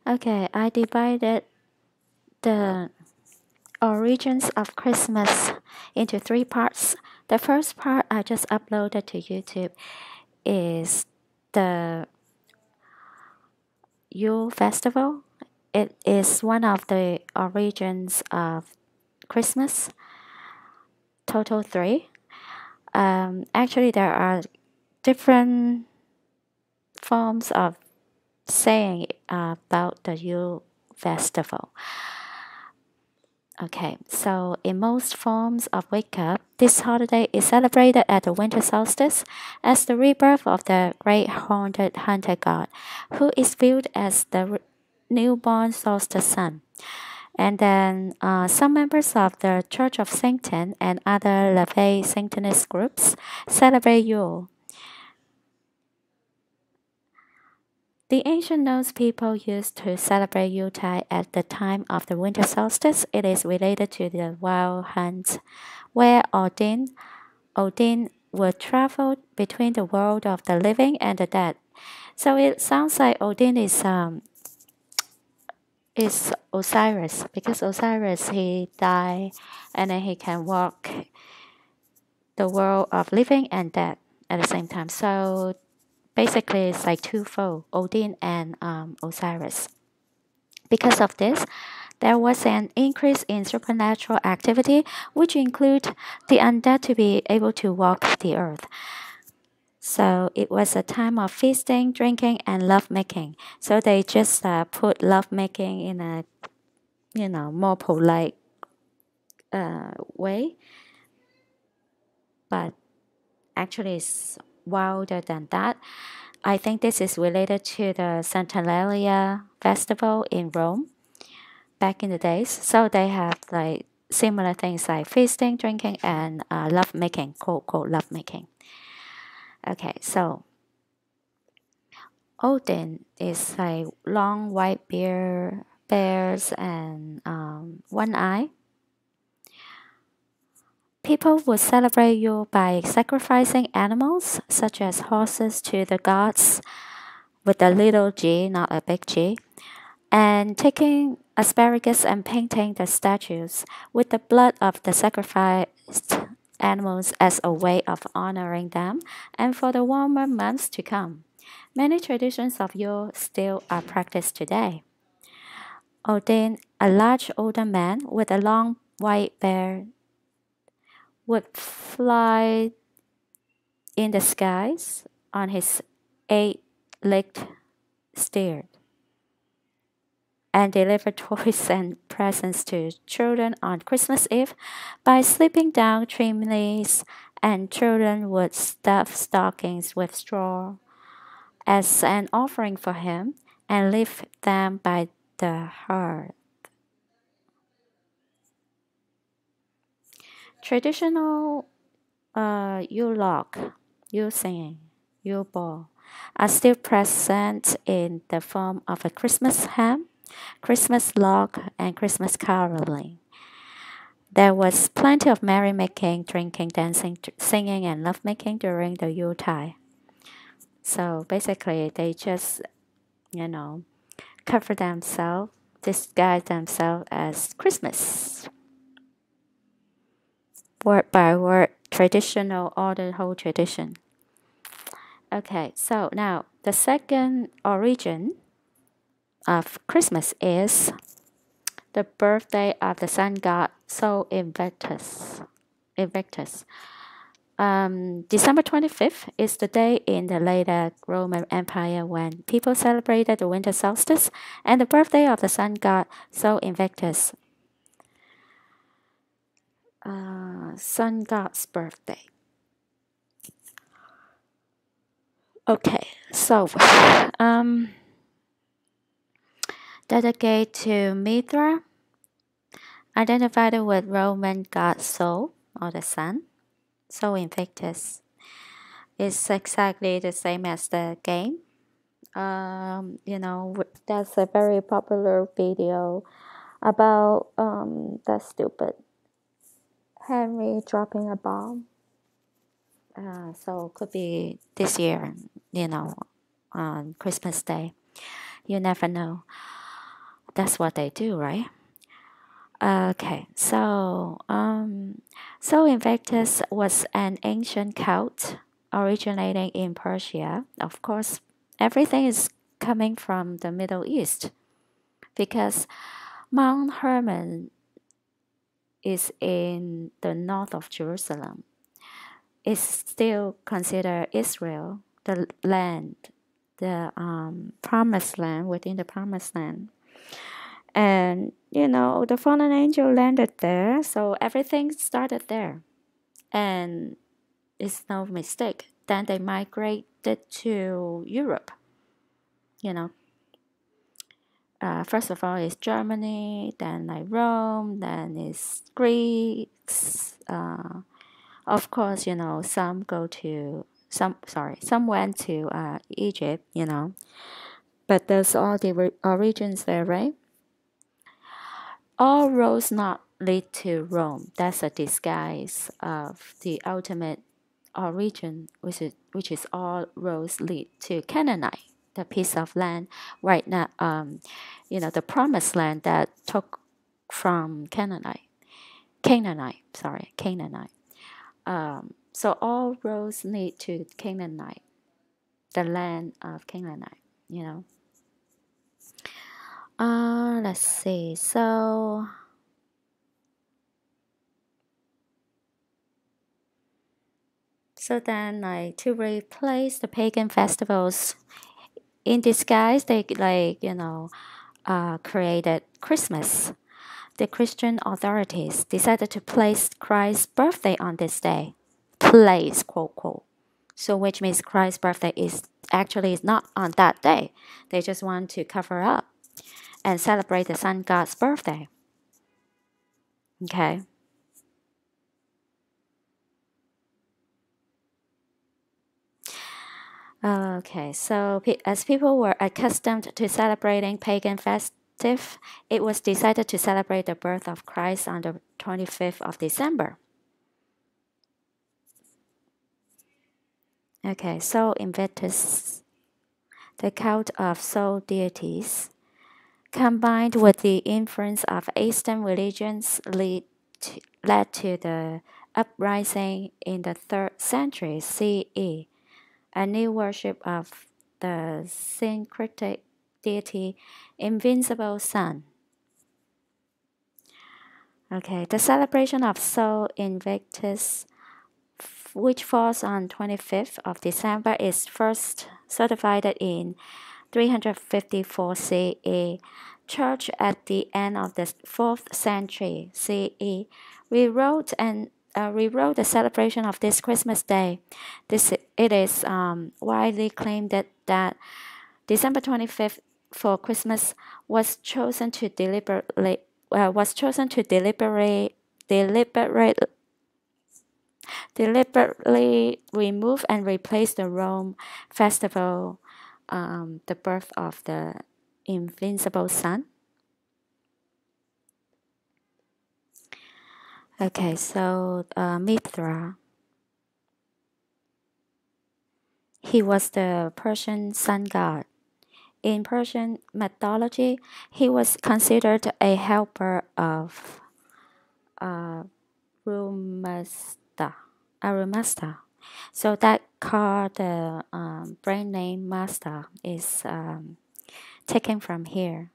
Okay, I divided the origins of Christmas into three parts. The first part I just uploaded to YouTube is the Yule Festival. It is one of the origins of Christmas, total three. Actually, there are different forms of saying about the Yule Festival. Okay, so in most forms of wake up, this holiday is celebrated at the winter solstice as the rebirth of the great haunted hunter god, who is viewed as the newborn solstice sun. And then some members of the Church of Satan and other Levite Satanist groups celebrate Yule. The ancient Norse people used to celebrate Yuletide at the time of the winter solstice. It is related to the wild hunt, where Odin would travel between the world of the living and the dead. So it sounds like Odin is Osiris because Osiris he died and then he can walk the world of living and dead at the same time. So basically, it's like twofold Odin and Osiris. Because of this, there was an increase in supernatural activity, which include the undead to be able to walk the earth. So it was a time of feasting, drinking, and lovemaking. So they just put lovemaking in a more polite way, but actually it's wilder than that. I think this is related to the Saturnalia festival in Rome back in the days. So they have like similar things like feasting, drinking, and lovemaking, quote lovemaking. Okay, so Odin is like long white bears and one eye. People would celebrate Yule by sacrificing animals such as horses to the gods with a little g, not a big G, and taking asparagus and painting the statues with the blood of the sacrificed animals as a way of honoring them and for the warmer months to come. Many traditions of Yule still are practiced today. Odin, a large older man with a long white beard, would fly in the skies on his eight-legged steed and deliver toys and presents to children on Christmas Eve by slipping down chimneys, and children would stuff stockings with straw as an offering for him and leave them by the hearth. Traditional Yule log, Yule singing, Yule ball are still present in the form of a Christmas ham, Christmas log, and Christmas caroling. There was plenty of merrymaking, drinking, dancing, singing, and lovemaking during the Yuletide. So basically, they just, you know, cover themselves, disguise themselves as Christmas. Word by word, traditional, or the whole tradition. Okay, so now the second origin of Christmas is the birthday of the sun god Sol Invictus. December 25th is the day in the later Roman Empire when people celebrated the winter solstice and the birthday of the sun god Sol Invictus. Sun god's birthday. Okay, so dedicated to Mithra, identified with Roman god Sol or the sun. Sol Invictus is exactly the same as the game. That's a very popular video about that stupid Henry dropping a bomb. So could be this year, on Christmas Day. You never know. That's what they do, right? Okay, so Invictus was an ancient cult originating in Persia. Of course, everything is coming from the Middle East because Mount Hermon is in the north of Jerusalem. It's still considered Israel, the land, the promised land within the promised land. And the fallen angel landed there, so everything started there. And it's no mistake. Then they migrated to Europe. You know, first of all, it's Germany, then like Rome, then it's Greeks. Of course, some went to Egypt. But there's all the origins there, right? All roads not lead to Rome. That's a disguise of the ultimate origin, which is all roads lead to Canaanite, the piece of land right now. The promised land that took from Canaanite. So all roads lead to Canaanite, the land of Canaanite. You know. Let's see. So then, like, to replace the pagan festivals in disguise, they created Christmas. The Christian authorities decided to place Christ's birthday on this day. Place, quote, quote. So which means Christ's birthday is not on that day. They just want to cover up and celebrate the sun god's birthday. Okay. Okay, so as people were accustomed to celebrating pagan festive, it was decided to celebrate the birth of Christ on the 25th of December. Okay, so Invictus, the cult of soul deities, combined with the influence of Eastern religions, led to the uprising in the 3rd century CE, a new worship of the syncretic deity Invincible Sun. Okay, the celebration of Sol Invictus, which falls on 25th of December, is first certified in 354 CE. Church at the end of the 4th century CE rewrote the celebration of this Christmas day. It is widely claimed that December 25th for Christmas was chosen to deliberately remove and replace the Rome festival, the birth of the invincible sun. Okay, so Mithra, he was the Persian sun god. In Persian mythology, he was considered a helper of Arumasta. So that card, the brand name Master, is taken from here.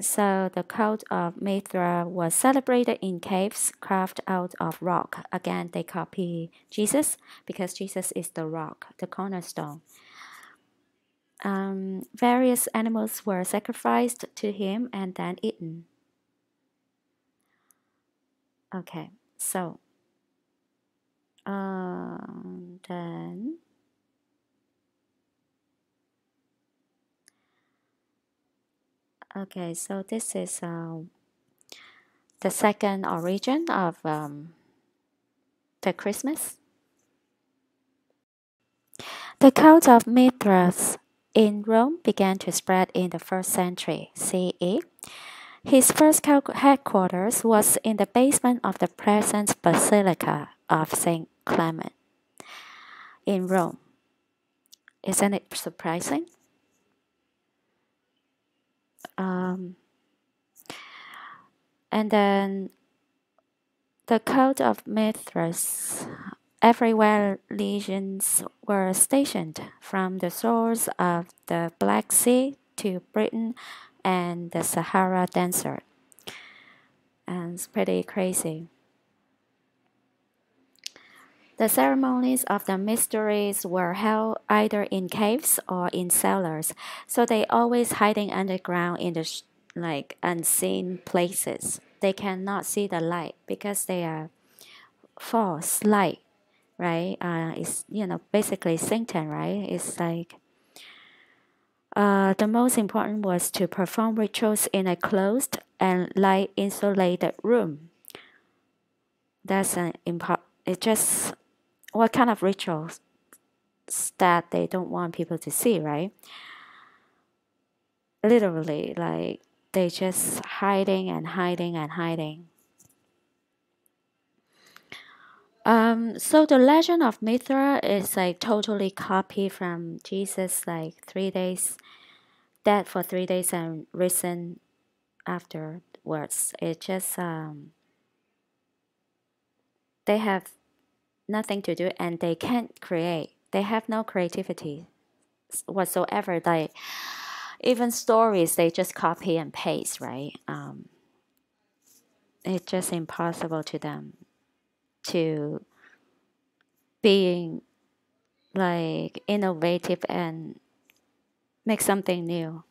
So the cult of Mithra was celebrated in caves carved out of rock. Again, they copy Jesus because Jesus is the rock, the cornerstone. Various animals were sacrificed to him and then eaten. Okay, so then okay, so this is the second origin of the Christmas. The cult of Mithras in Rome began to spread in the 1st century CE. His first headquarters was in the basement of the present Basilica of St. Clement in Rome. Isn't it surprising? Um, and then the cult of Mithras. Everywhere legions were stationed, from the shores of the Black Sea to Britain and the Sahara Desert. And it's pretty crazy. The ceremonies of the mysteries were held either in caves or in cellars, so they always hiding underground in the like unseen places. They cannot see the light because they are false light, right? It's basically Satan, right? It's like the most important was to perform rituals in a closed and light insulated room. That's an important. It just what kind of rituals that they don't want people to see, right? Literally, like they just hiding and hiding and hiding. So the legend of Mithra is like totally copy from Jesus, like 3 days dead for 3 days and risen afterwards. It just they have nothing to do and they can't create. They have no creativity whatsoever. Like even stories, they just copy and paste, right? It's just impossible to them to being like innovative and make something new.